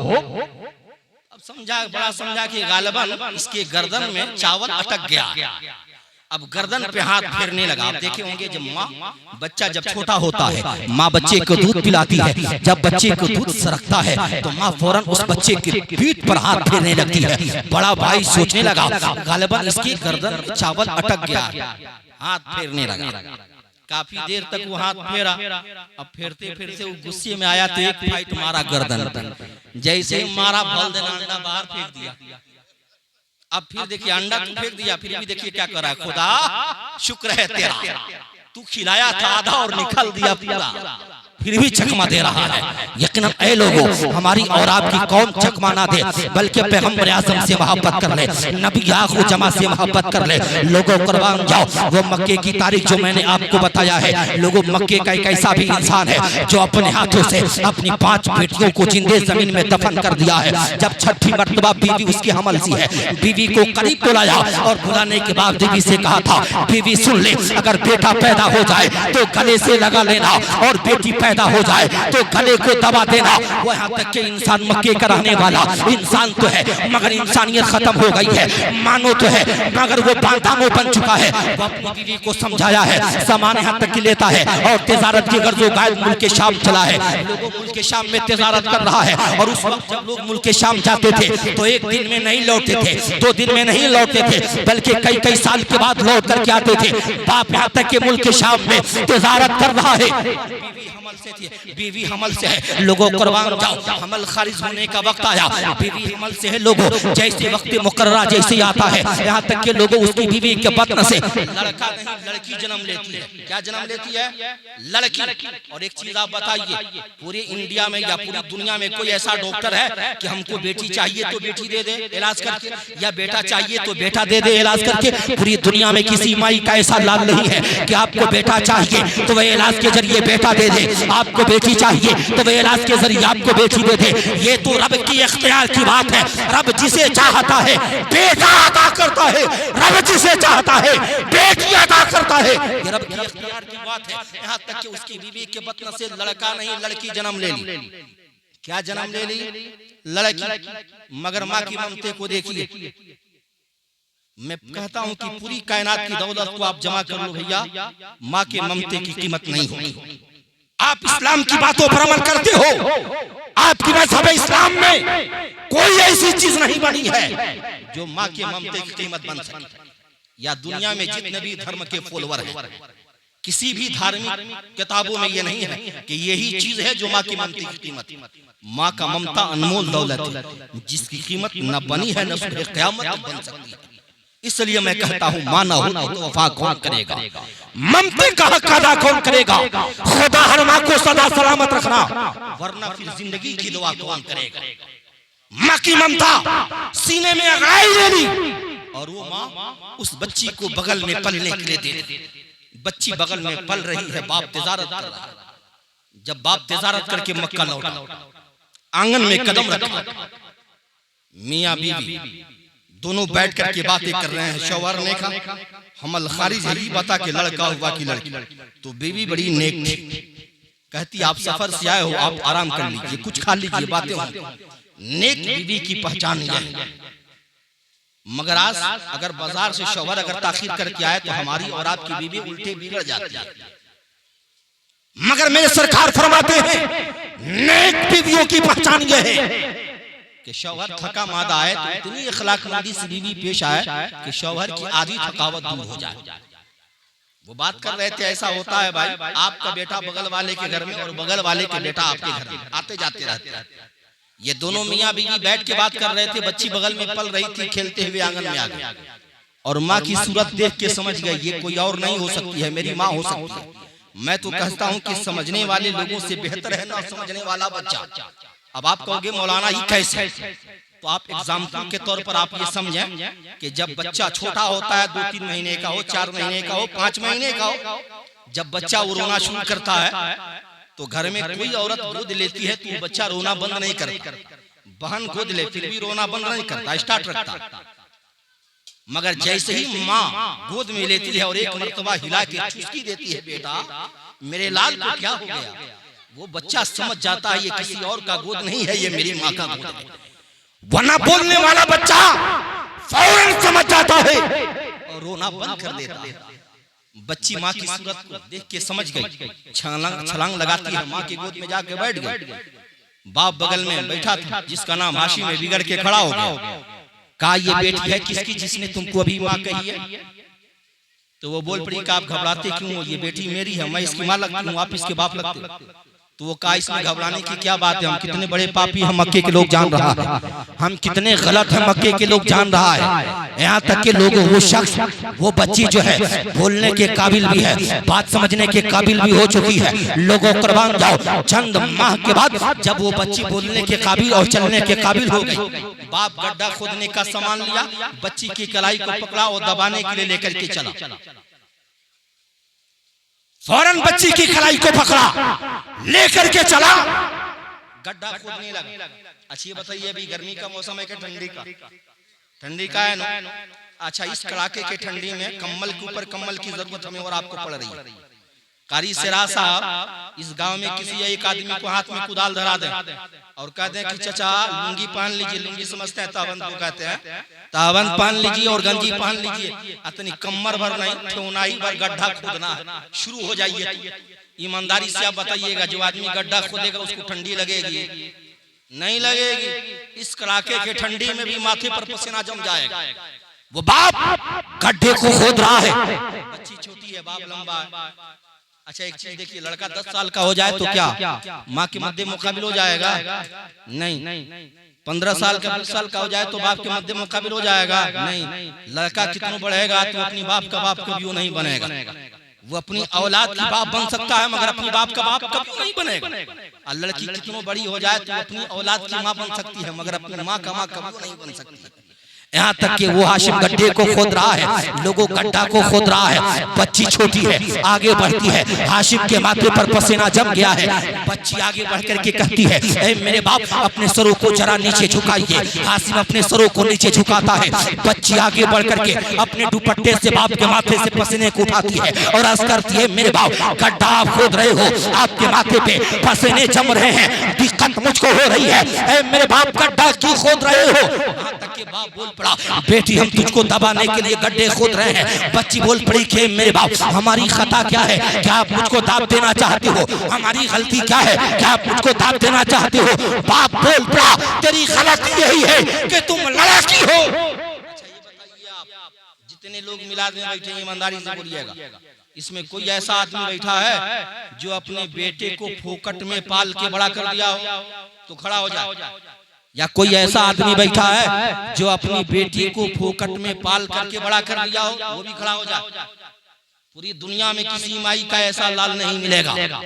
अब समझा, बड़ा समझा कि गालिबन इसके गर्दन में चावल अटक गया। अब गर्दन पे हाथ फेरने लगा। आप देखे होंगे जब माँ, बच्चा जब छोटा होता है, माँ बच्चे को दूध पिलाती है, जब बच्चे को दूध सरकता है तो माँ फौरन उस बच्चे की पीठ पर हाथ फेरने लगती है। बड़ा भाई सोचने लगा गालिबन इसकी गर्दन में चावल अटक गया, हाथ फेरने लगा। काफी देर तक वो हाथ फेरा। अब फेरते फिरते वो गुस्से में आया तो एक फाइट मारा गर्दन। जैसे मारा भल देना अंडा बाहर फेंक दिया। अब फिर देखिए अंडा तो फेंक दिया, फिर भी देखिए क्या कर रहा है। खुदा शुक्र है तेरा, तू खिलाया था आधा और निकल दिया पूरा, फिर भी चकमा दे रहा है। यकीनन ऐ लोगों, हमारी और आपकी कौम चकमा ना दे, बल्कि पैगंबर आज़म से मोहब्बत कर ले, नबी आखिर जमा से मोहब्बत कर ले। लोगों कुर्बान जाओ। वो मक्के की तारीख जो मैंने आपको बताया है, लोगों मक्के का एक ऐसा भी इंसान है जो अपने हाथों से अपनी 5 बेटियों को जिंदे जमीन में दफन कर दिया है। जब छठी मर्तबा बीवी उसकी हमल सी है, बीवी को करीब बुलाया और बुलाने के बाद बीवी से कहा था, बीवी सुन ले, अगर बेटा पैदा हो जाए तो गले से लगा लेना, और बेटी पैदा हो जाए तो गले को दबा देना। वो यहाँ तक कि इंसान मक्के का रहने वाला इंसान तो है, मगर इंसानियत खत्म हो गई है, मानो तो है मगर वो बांधानो बन चुका है। वो अपनी बीवी को समझाया है, सामान यहाँ तक कि लेता है और तिजारत की गर्जों गायब मुल्क के शाम चला है। लोगों मुल्क के शाम में तिजारत कर रहा है, और उस वक्त जब लोग मुल्क के शाम जाते थे तो एक दिन में नहीं लौटते थे, 2 दिन में नहीं लौटते थे, बल्कि कई साल के बाद लौट करके आते थे। बाप यहाँ तक कि मुल्क के शाम में तिजारत कर रहा है। बीवी हमल से है, लोगों कुर्बान जाओ। हमल खारिज होने का वक्त आया, बीवी हमल से है। लोगों जैसे वक्त मुकर्ररा जैसे आता है, यहाँ तक के लोगों उसकी बीवी के बतन से लड़का नहीं लड़की जन्म लेती है। क्या जन्म लेती है? लड़की। और एक चीज आप बताइए, पूरे इंडिया में या पूरी दुनिया में कोई ऐसा डॉक्टर है कि हमको बेटी चाहिए तो बेटी दे दे इलाज करके, या बेटा चाहिए तो बेटा दे दे इलाज करके? पूरी दुनिया में किसी माई का ऐसा लाल नहीं है कि आपको बेटा चाहिए तो वह इलाज के जरिए बेटा दे दे, आपको बेटी चाहिए तो वह इलाज के जरिए आपको बेटी दे दे। ये तो रब की इख्तियार की बात है। रब जिसे चाहता है बेटा अता करता है, रब जिसे चाहता है बेटी अता करता है। ये रब की इख्तियार की बात है। यहाँ तक कि उसकी बीवी के बतन से लड़का नहीं लड़की जन्म ले ली। क्या जन्म ले ली? लड़की। मगर माँ की ममते को देखिए। मैं कहता हूँ कि पूरी कायनात की दौलत को आप जमा कर लो भैया, माँ के ममते की कीमत नहीं होगी। आप इस्लाम की बातों पर अमल करते हो, आपकी मजहब इस्लाम में कोई ऐसी चीज नहीं बनी है जो माँ के ममते की कीमत बन सके। या दुनिया में जितने भी धर्म के फॉलोअर हैं, किसी भी धार्मिक किताबों में ये नहीं है कि यही चीज है जो माँ की ममते की कीमत। माँ का ममता अनमोल दौलत है, जिसकी कीमत न बनी है न सुबह क़यामत बन सकती है। इसलिए मैं कहता हूँ, माँ ना हो तो वफा कौन करेगा, ममते का हक अदा कौन करेगा? खुदा हर माँ को सदा सलामत रखना, वरना फिर जिंदगी की दुआ कौन करेगा? माँ की ममता सीने में अगड़ाई ले ली, और वो माँ उस बच्ची को बगल में पलने के लिए दे दी। बच्ची बगल में पल रही है, बाप तिजारत कर रहा है। जब बाप तिजारत करके मक्का लौटा, आंगन में कदम रखा, मियाँ बीवी दोनों बैठ करके बातें कर रहे हैं। शौहर ने कहा हमल खारिज है, बता के लड़का हुआ कि लड़की? तो बीवी बड़ी नेक थी, कहती आप सफर से आए हो, आप आराम कर लीजिए, कुछ खा लीजिए, बातें हो। नेक बीवी की पहचान यह है। मगर आज अगर बाजार से शौहर अगर ताखीर करके आए तो हमारी और आपकी बीवी उल्टे बिगड़ जाती है। मगर मेरे सरकार फरमाते हैं नेक बीवियों की पहचान यह है कि शौहर थका मादा आए तो इतनी अखलाकमंदी से बीवी पेश आए कि शौहर की आधी थकावट दूर हो जाए। वो बात कर रहे थे, ऐसा होता है भाई, आपका बेटा बगल वाले के घर में और बगल वाले के बेटा आपके घर में आते जाते रहते हैं। ये दोनों मियाँ बीवी बैठ के बात कर रहे थे, बच्ची बगल में पल रही थी, खेलते हुए आंगन में आ गई, और माँ की सूरत देख के समझ गए ये कोई और नहीं हो सकती है, मेरी माँ हो सकती है। मैं तो कहता हूँ कि समझने वाले लोगों से बेहतर है ना समझने वाला बच्चा। अब आप कहोगे मौलाना ये कैसे? तो आप एग्जाम्पल के तौर पर आप ये समझें कि जब बच्चा छोटा होता है, 2-3 महीने का हो, 4 महीने का हो, 5 महीने का हो, जब बच्चा वो रोना शुरू करता है तो घर में कोई औरत गोद लेती है तो बच्चा रोना बंद नहीं करता। बहन गोद ले फिर भी रोना बंद नहीं करता, स्टार्ट रखता। मगर जैसे ही माँ गोद में लेती है और एक मर्तबा हिला के चुस्की देती है, बेटा मेरे लाल को क्या हो गया, वो बच्चा समझ जाता है ये किसी और का गोद नहीं है, ये मेरी माँ का गोद है। वरना बोलने वाला बच्चा फौरन समझ जाता है और रोना बंद कर देता है। बच्ची माँ की सूरत को देख के समझ गई, छलांग लगाती है, माँ की गोद में जाके बैठ गई। बाप बगल में बैठा था जिसका नाम हाशिम है, बिगड़ के खड़ा हो गया। कहा ये बेटी है किसकी जिसने तुमको अभी माँ कही है? तो वो बोल पड़ी कि आप घबराते क्यों हो, ये बेटी मेरी है, मैं इसकी माँ लगती हूँ, आप इसके बाप लगते। तो वो कहा इसमें घबराने की क्या बात है, हम कितने बड़े पापी हम मक्के के लोग जान रहा है, हम कितने गलत हैं मक्के के लोग जान रहा है। यहाँ तक के लोगों वो शख्स वो बच्ची जो है बोलने के काबिल भी है, बात समझने के काबिल भी हो चुकी है। लोगों कुर्बान जाओ, चंद माह के बाद जब वो बच्ची बोलने के काबिल और चलने के काबिल हो गई, बाप गड्ढा खोदने का सामान लिया, बच्ची की कलाई को पकड़ा और दबाने के लिए लेकर के चला। फौरन बच्ची की कलाई को पकड़ा लेकर के चला, गड्ढा खोदने लगा। अच्छा ये बताइए अभी गर्मी का मौसम है कि ठंडी का? ठंडी का है ना। अच्छा इस कड़ाके के ठंडी में कम्बल के ऊपर कम्बल की जरूरत हमें और आपको पड़ रही है। कारी सिरा साहब इस गांव में किसी एक आदमी को हाथ में कुदाल धरा दे और कहते हैं कि चचा लुंगी पहन लीजिए, लुंगी समझते हैं तावंत को कहते हैं, तावंत पहन लीजिए और गंजी पहन लीजिए, इतनी कमर भर नहीं ठेवनाई भर गड्ढा खोदना शुरू हो जाइए। ईमानदारी से आप बताइएगा जो आदमी गड्ढा खोदेगा उसको ठंडी लगेगी? नहीं लगेगी। इस कड़ाके के ठंडी में भी माथे पर पसीना जम जाएगा। वो बाप गड्ढे को खोद रहा है, बच्ची छोटी है, बाप लंबा है। अच्छा एक चीज देखिए, लड़का 10 साल का हो जाए तो क्या माँ के मध्य मुकाबिल हो जाएगा? नहीं। 15 साल का 20 साल का हो जाए तो बाप के मध्य मुकाबिल हो जाएगा? नहीं। लड़का कितना बढ़ेगा तो अपनी बाप का बाप कभी नहीं बनेगा। वो अपनी औलाद की बाप बन सकता है मगर अपनी बाप का बाप कभी नहीं बनेगा। और लड़की कितनी बड़ी हो जाए तो अपनी औलाद की माँ बन सकती है मगर अपनी माँ का माँ कभी नहीं बन सकती। यहाँ तक कि वो हाशिम गड्ढे को खोद रहा है, लोगों गड्ढा को खोद रहा है, बच्ची छोटी है, आगे बढ़ती है, हाशिम के माथे पर पसीना जम गया है। बच्ची आगे बढ़ करके कहती है ए मेरे बाप अपने सरों को जरा नीचे झुकाइए। हाशिम अपने सरों को नीचे झुकाता है, बच्ची आगे बढ़ करके अपने दुपट्टे से बाप के माथे से पसीने को उठाती है और अर्ज करती है मेरे बाप गड्ढा आप खोद रहे हो, आपके माथे पे पसीने जम रहे हैं, दिक्कत मुझको हो रही है, ए मेरे बाप गड्ढा क्यों खोद रहे हो? यहाँ तक के बाप बोल पड़ा बेटी हम तुझको दबाने के लिए गड्ढे खोद रहे हैं। बच्ची बोल पड़ी कि मेरे बाप हमारी खता क्या है, क्या आप मुझको दाब देना चाहते हो? हमारी गलती क्या है, क्या आप मुझको दाब देना चाहते हो? बाप बोल पड़ा तेरी गलती यही है कि तुम लड़की हो। अच्छा ये बताइए आप जितने लोग मिलाद में बैठे ईमानदारी से बोलिएगा, इसमें कोई ऐसा आदमी बैठा है जो अपने बेटे को फोकट में पाल के बड़ा कर दिया हो तो खड़ा हो जाए? या कोई ऐसा आदमी बैठा है जो अपनी बेटी को फोकट में पाल करके बड़ा कर दिया हो वो भी खड़ा हो जाए? पूरी दुनिया में किसी माई का ऐसा लाल नहीं मिलेगा।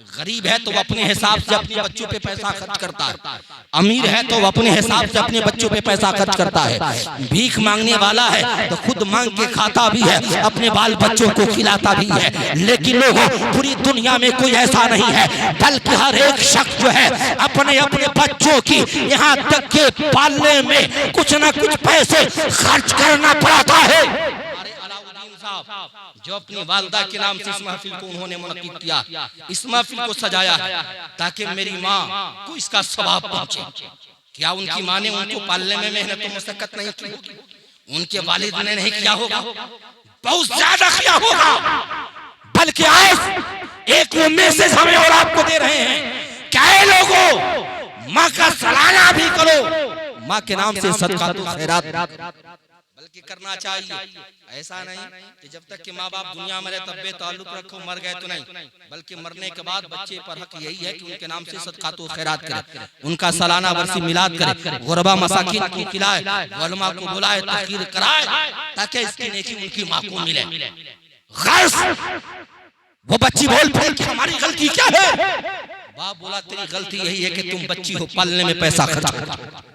गरीब है तो अपने हिसाब से अपने बच्चों पे पैसा खर्च करता है, अमीर है तो अपने हिसाब से अपने बच्चों पे पैसा खर्च करता है, भीख मांगने वाला है तो खुद मांग के खाता भी है, अपने बाल बच्चों को खिलाता भी है। लेकिन लोगों पूरी दुनिया में कोई ऐसा नहीं है, बल्कि हर एक शख्स जो है अपने अपने बच्चों की यहाँ तक के पालने में कुछ न कुछ पैसे खर्च करना पड़ता है। जो अपनी वालदा के नाम से इस महफिल को उन्होंने मुनक्किद किया, इस महफिल को सजाया है ताकि मेरी माँ को इसका सवाब पहुंचे। क्या उनकी माँ ने उनको पालने में मेहनत और मशक्कत नहीं की होगी? उनके वालिद ने नहीं किया होगा? बहुत ज्यादा किया होगा। बल्कि आज एक वो मैसेज हमें और आपको दे रहे हैं, क्या लोगों माँ का सलाना भी करो, माँ के नाम से सदका तो खैरात बल्कि करना चाहिए। ऐसा नहीं कि जब तक कि माँ बाप दुनिया में रहे तब बेताल्लुक रखो, मर गए तो नहीं, बल्कि मरने के बाद बच्चे पर हक यही है कि उनके नाम से सदका तो खैरात करे, उनका सालाना वर्षी मिलाद करे, गुरबा मसाकिन को खिलाए, उलमा को बुलाए, तकरीर कराए ताकि इसकी नेकी उनकी माँ को मिले। वो बच्ची बोल पड़ी कि हमारी गलती क्या है? बाप बोला तेरी गलती यही है कि तुम बच्ची हो पालने में पैसा खर्च करते।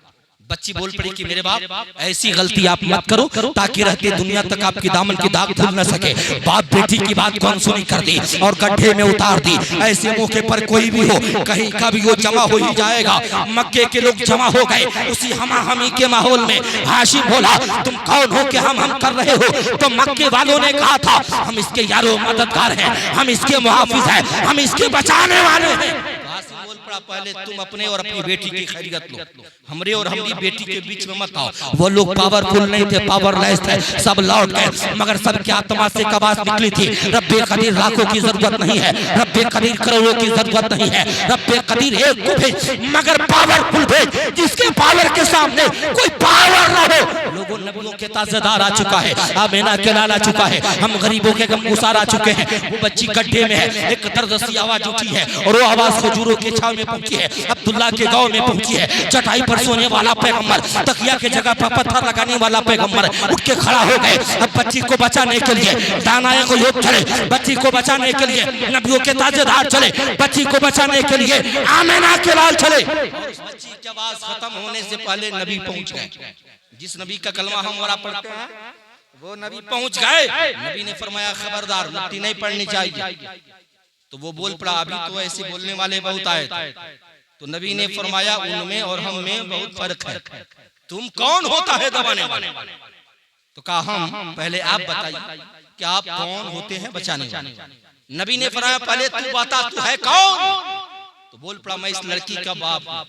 बच्ची बोल पड़ी कि मेरे बाप ऐसी गलती आप मत करो ताकि रहते दुनिया तक आपकी दामन की दाग धर न सके। बाप बेटी की बात को अनसुनी कर दी और गड्ढे में उतार दी। ऐसे मौके पर कोई भी हो कहीं का भी वो जमा हो ही जाएगा। मक्के के लोग जमा हो गए उसी हमा हमी के माहौल में। हाशिम बोला तुम कौन हो कि हम कर रहे हो? तो मक्के वालों ने कहा था हम इसके यारो मददगार हैं, हम इसके मुहाफिज हैं, हम इसके बचाने वाले हैं। पड़ा पहले तुम अपने और अपनी बेटी की खैरियत लो, हमरे और हमारी बेटी के बीच में मत आओ। वो लोग पावरफुल नहीं थे, पावरलेस थे, सब लौट गए, मगर सबके आत्मा से आवाज निकली थी, रब्बे कदीर लाखों की जरूरत नहीं है, रब्बे कदीर करोड़ों की जरूरत नहीं है, रब्बे कदीर एक को भेज, मगर पावरफुल भेज, जिसके पावर के सामने कोई पावर ना हो। लोगों नबियों के ताज़ेदार आ चुका है, आमीना के लाल आ चुका है, हम गरीबों के गमगुसार आ चुके हैं। वो बच्ची गड्ढे में है, एक दर्द सी आवाज उठी है और वो आवाज खजूरों के छाव में पहुंची है, अब्दुल्ला के गांव में पहुंची है। चटाई पर सोने वाला पैगंबर, तकिया के जगह पर पत्थर लगाने वाला पैगंबर उठ के खड़ा हो गए। अब बच्ची को बचाने के लिए दानाए को योग चले, बच्ची को बचाने के लिए नबियों के ताजेदार चले, बच्ची को बचाने के लिए आमीना के लाल चले। बच्ची की आवाज खत्म होने से पहले नबी पहुंच गए। जिस नबी का कलमा हम वरा पढ़ते हैं वो नबी पहुंच गए। नबी ने फरमाया खबरदार मुक्ति नहीं पढ़नी चाहिए। तो वो बोल पड़ा अभी तो ऐसे बोलने वाले बहुत आए थे। तो नबी ने फरमाया उनमें और हम में बहुत फर्क है, तुम कौन होता है दबाने वाले? तो कहा हम, पहले आप बताइए कि आप कौन होते हैं बचाने वाले? नबी ने फरमाया पहले तू बता तू है कौन? तो बोल पड़ा मैं इस लड़की का बाप हूं।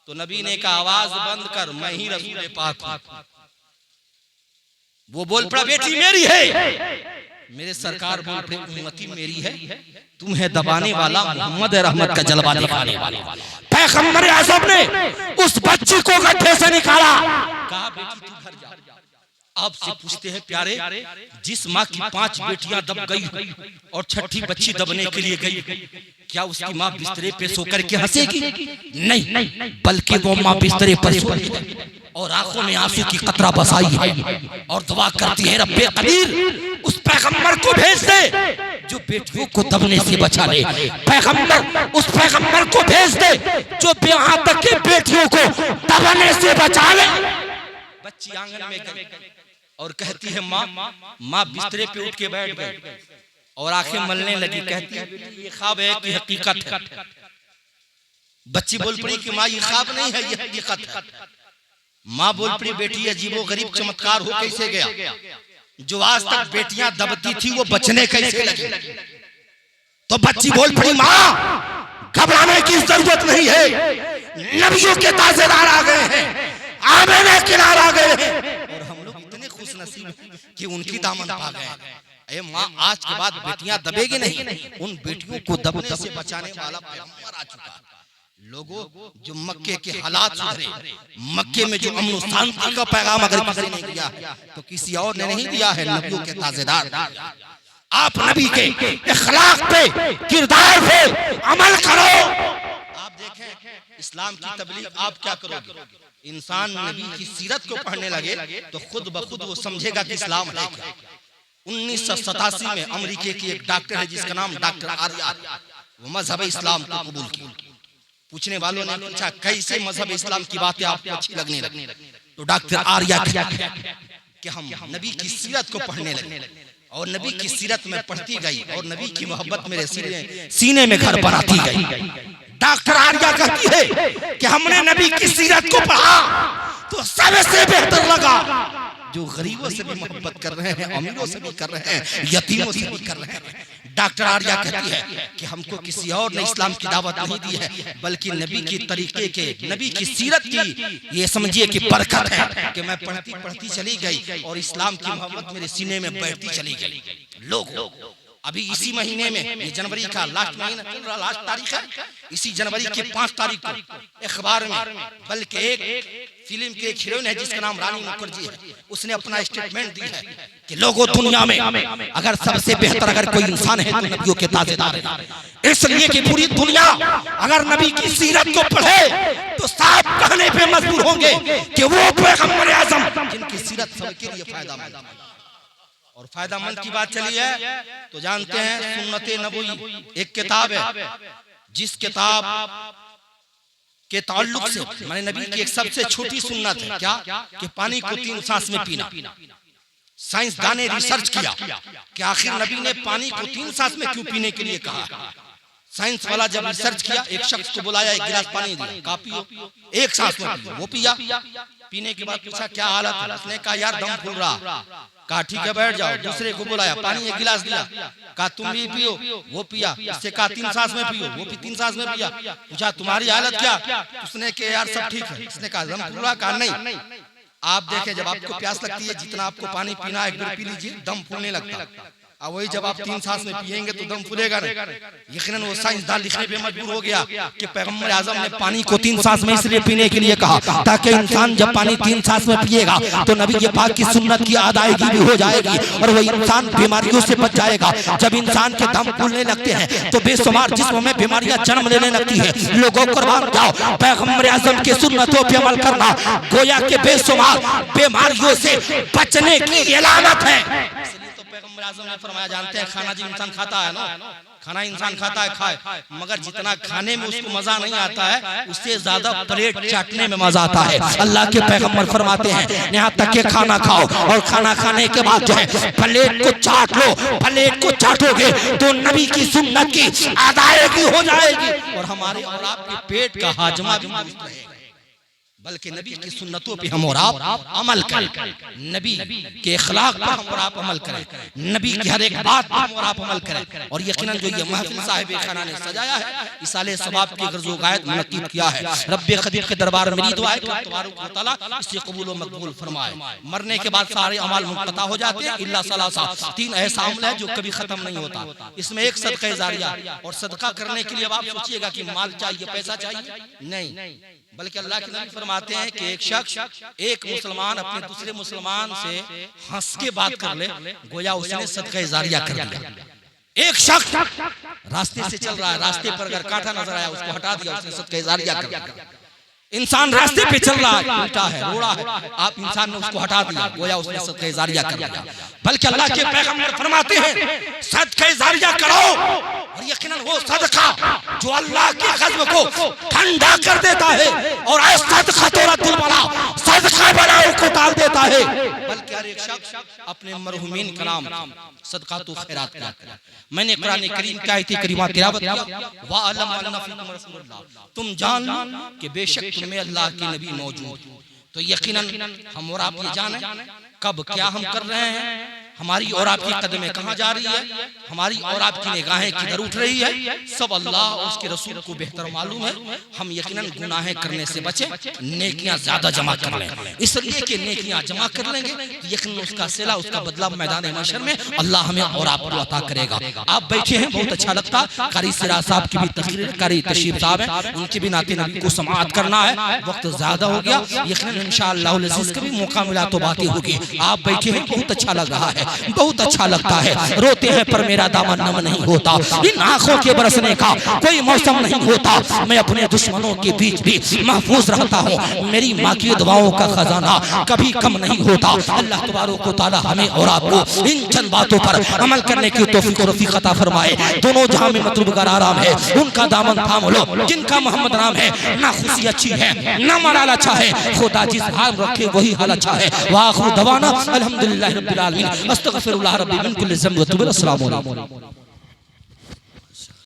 तो नबी ने कहा आवाज बंद कर, मैं ही रसूल पाक हूं। वो बोल पड़ा बेटी मेरी है। मेरे सरकार बोल पड़े उम्मती मेरी है, तुम है दबाने वाला मोहम्मद रहमत का जलवा दिखाने वाला। पैगंबर आज़म ने उस बच्ची को गड्ढे से निकाला, कहा बेटी तू घर जा। आपसे पूछते हैं प्यारे, जिस माँ की 5 बेटियां दब गई और छठी बच्ची दबने के लिए गई, क्या उसकी माँ बिस्तरे पे सोकर के हंसेगी? नहीं, बल्कि वो माँ बिस्तरे पर सोई और आंखों में आंसू की कतरा बसाई है और दुआ करती है रब्बे कदीर उस पैगंबर को भेज दे जो बेटियों को दबने से बचा ले। पैगंबर उस पैगंबर को भेज दे जो यहाँ तक के बेटियों को दबने से बचा ले। बच्ची आंगन में गई और कहती है माँ बिस्तरे पे उठ के बैठ गई और आंखें मलने लगी। कहती है ये ख्वाब है कि हकीकत है? बच्ची बोल पड़ी कि माँ ये ख्वाब नहीं है, ये हकीकत है। माँ बोल पड़ी बेटी अजीबो गरीब चमत्कार हो कैसे गया? जो आज तक बेटियां दबती थी वो बचने कैसे लगी? तो बच्ची बोल पड़ी माँ घबराने की जरूरत नहीं है, नबियों के ताज़ेदार आ गए हैं, आमीना के लाल आ गए हैं और हम लोग इतने खुश नसीब कि उनकी दामन पा गए। माँ आज के बाद बेटियां दबेगी नहीं, उन बेटियों को दबने से बचाने वाला पैगंबर आ चुका। लोगों जो मक्के के हालात सुधरे, मक्के में जो अमन शांति का पैगाम अगर किसी ने दिया तो किसी और ने नहीं दिया है, नबियों के ताज़ेदार। आप नबी के इखलाक पे, किरदार पे अमल करो। आप देखें इस्लाम की तबलीग आप क्या करोगे? इंसान नबी की सीरत को पढ़ने लगे तो खुद ब खुद वो समझेगा कि इस्लाम है क्या। 1987 में अमेरिका की एक डॉक्टर है जिसका नाम डॉक्टर आर्या, वो मजहब इस्लाम को कबूल किया। पूछने वालों ने पूछा कैसे मजहब इस्लाम की बातें आपको अच्छी लगने लगी? तो डॉक्टर आर्या कि हम नबी की सीरत को पढ़ने लगे और नबी की सीरत में पढ़ती गई और नबी की मोहब्बत मेरे सीने में घर बनाती गई। डॉक्टर आर्या कहती है कि हमने नबी की सीरत को पढ़ा तो सबसे बेहतर लगा जो गरीबों से भी मोहब्बत कर रहे हैं, अमीरों से भी कर रहे हैं, यतीमों से भी कर रहे हैं। डॉक्टर आर्या कहती है कि हमको किसी और ने इस्लाम की दावत नहीं दी है, बल्कि नबी की तरीके के, नबी की सीरत की ये समझिए कि बरकत है कि मैं पढ़ती पढ़ती चली गई और इस्लाम की मोहब्बत मेरे सीने में बैठती चली गई। लोग अभी इसी महीने में, ये जनवरी का लास्ट महीना चल रहा, लास्ट तारीख है, इसी जनवरी की 5 तारीख को अखबार में, बल्कि एक फिल्म के एक हीरोइन है जिसका नाम रानी मुखर्जी है, उसने अपना स्टेटमेंट दी है कि लोगों दुनिया में अगर सबसे बेहतर अगर कोई इंसान है तो नबियों के ताज़ेदार है। इसलिए कि पूरी दुनिया अगर नबी की सीरत को पढ़े तो साफ कहने पे मजबूर होंगे कि वो पैगंबर आज़म जिनकी सीरत सबके लिए फायदेमंद है। और फायदेमंद की बात चली है तो जानते हैं सुन्नते नबवी एक किताब है जिस किताब के ताल्लुक से मैंने नबी की एक सबसे छोटी सुन्नत है क्या कि पानी को 3 सांस में पीना। साइंसदान ने रिसर्च किया कि आखिर नबी ने पानी को 3 सांस में क्यों पीने के लिए कहा। साइंस वाला जब रिसर्च किया, एक शख्स को बुलाया, 1 गिलास पानी दिया, काफी 1 सांस में वो पिया। पीने के बाद पूछा क्या हालत है? उसने कहा यार दम फूल रहा। कहा ठीक है बैठ जाओ। दूसरे को बुलाया, पानी एक गिलास दिया, कहा तुम भी पियो, वो पिया। इससे कहा 3 सांस में पियो, वो भी 3 सांस में पिया। पूछा तुम्हारी हालत क्या? उसने कहा यार सब ठीक है। इसने कहा दम फूल रहा? कहा नहीं। आप देखें जब आपको प्यास लगती है जितना आपको पानी पीना है एक बार पी लीजिए, दम फूलने लगता है। और वही जब आप 3 सांस में पिएंगे तो दम फूलेगा नहीं। यकीनन वो साइंसदान लिखने पे मजबूर हो गया कि पैगंबर आजम ने पानी को 3 सांस में इसलिए पीने के लिए कहा ताकि इंसान जब पानी 3 सांस में पिएगा तो नबी के पाक की सुन्नत की अदायगी भी हो जाएगी और वही इंसान बीमारियों से बच जाएगा। जब इंसान के दम फूलने लगते हैं तो बेशुमार जिस्म में बीमारियां जन्म लेने लगती है। लोगों कुर्बान जाओ, पैगंबर आजम की सुन्नतों पे अमल करना गोया के बेशुमार बीमारियों से बचने की इलामत है। पैगंबर आज़म ने फरमाया जानते हैं खाना जो इंसान खाता है ना, खाना इंसान खाता है खाए, मगर जितना खाने में उसको मजा नहीं आता है उससे ज्यादा प्लेट चाटने में मजा आता है। अल्लाह के पैगंबर फरमाते हैं यहाँ तक के खाना खाओ और खाना खाने के बाद जो है प्लेट को चाट लो। प्लेट को चाटोगे तो नबी की सुन्नत की अदायगी हो जाएगी और हमारे और आपके पेट का हाजमा भी दुरुस्त रहेगा। बल्कि नबी की सुन्नतों पे हम और आप अमल करें, नबी के अखलाक पर हम और आप अमल करें, नबी की हर एक बात पर हम और आप अमल करें। और यकीनन जो ये महफिल साहिब खाना ने सजाया है इस साले सवाब की गर्ज़ो गायत मुनक्किद किया है। रब्बे क़दीर के दरबार में मेरी दुआ है कि तबारक व तआला इसे कबूल व मकबूल फरमाए। मरने के बाद सारे अमाल मुनक़ता हो जाते हैं इल्ला सलासा, 3 ऐसा अमल है जो कभी खत्म नहीं होता। इसमें एक सदका जारिया, और सदका करने के लिए अब आप सोचिएगा कि माल चाहिए, पैसा चाहिए, नहीं, बल्कि अल्लाह के नबी फरमाते हैं कि एक शख्स एक मुसलमान अपने दूसरे मुसलमान से हंस के बात कर ले गोया उसने सदका जारिया कर दिया। एक शख्स रास्ते से चल रहा है, रास्ते पर अगर कांटा नजर आया उसको हटा दिया, उसने सदका जारिया कर दिया। इंसान रास्ते पे चल रहा है, उल्टा है, रोड़ा है, आप इंसान ने उसको हटा दिया गोया उसने सदका जारिया कर दिया। बल्कि अल्लाह के पैगंबर फरमाते हैं सदका जारिया करो और यकीनन वो सदका जो अल्लाह के ग़ज़ब को ठंडा कर देता है और सदका तोरा दिल वाला सदका बलाओं को टाल देता है। बल्कि हर एक शख्स अपने मरहुमीन का नाम सदका तो खैरात किया करे। मैंने कुरान करीम की आयत करीमा तिलावत किया, वा अलम अन्ना फीकुम रसूलुल्लाह, तुम जान लो कि बेशक तुम्हें अल्लाह के नबी मौजूद। तो यकीनन हम और आप ये जाने कब क्या हम कर रहे हैं, हमारी और आपकी कदमें कहाँ जा रही है, हमारी और आपकी निगाहें किधर उठ रही है, सब अल्लाह और उसके रसूल को बेहतर मालूम है। हम यकीनन गुनाहें करने से बचें, नेकियां ज्यादा जमा कर लें। इसलिए कि नेकियां जमा कर लेंगे तो यकीनन उसका सिला, उसका बदला मैदान महशर में अल्लाह हमें और आपको अता करेगा। आप बैठे हैं, बहुत अच्छा लगता। कारी सिराज साहब की भी तकरीर, कारी तशरीफ साहब है, उनके भी नाते नबी को समाअत करना है, वक्त ज्यादा हो गया। यकीनन इंशाअल्लाह अज़ीज़ कभी मौका मिला तो बातें होगी। आप बैठे हैं, बहुत अच्छा लग रहा है, बहुत अच्छा लगता है। रोते हैं पर मेरा दामन नम नहीं होता, इन आंखों के बरसने का कोई मौसम नहीं होता। मैं अपने दुश्मनों के बीच भी महफूज रहता हूँ, मेरी माँ की दुआओं का खजाना कभी कम नहीं होता। अल्लाह तबारक व तआला हमें और आपको इन चंद बातों पर अमल करने की तौफीक और रफ़ीक अता फरमाए। दोनों जहां में मतलूब का आराम है, उनका दामन थाम लो जिनका मोहम्मद नाम है। ना खुशी अच्छी है ना मलाल अच्छा है, खुदा जिस हाल रखे वही हाल अच्छा है। वाखिर दवाना अल्हम्दुलिल्लाहि रब्बिल आलमीन, अस्तगफिरुल्लाह रब्बी मिन कुल्लि ज़ंब व तुब। अस्सलामु अलैकुम।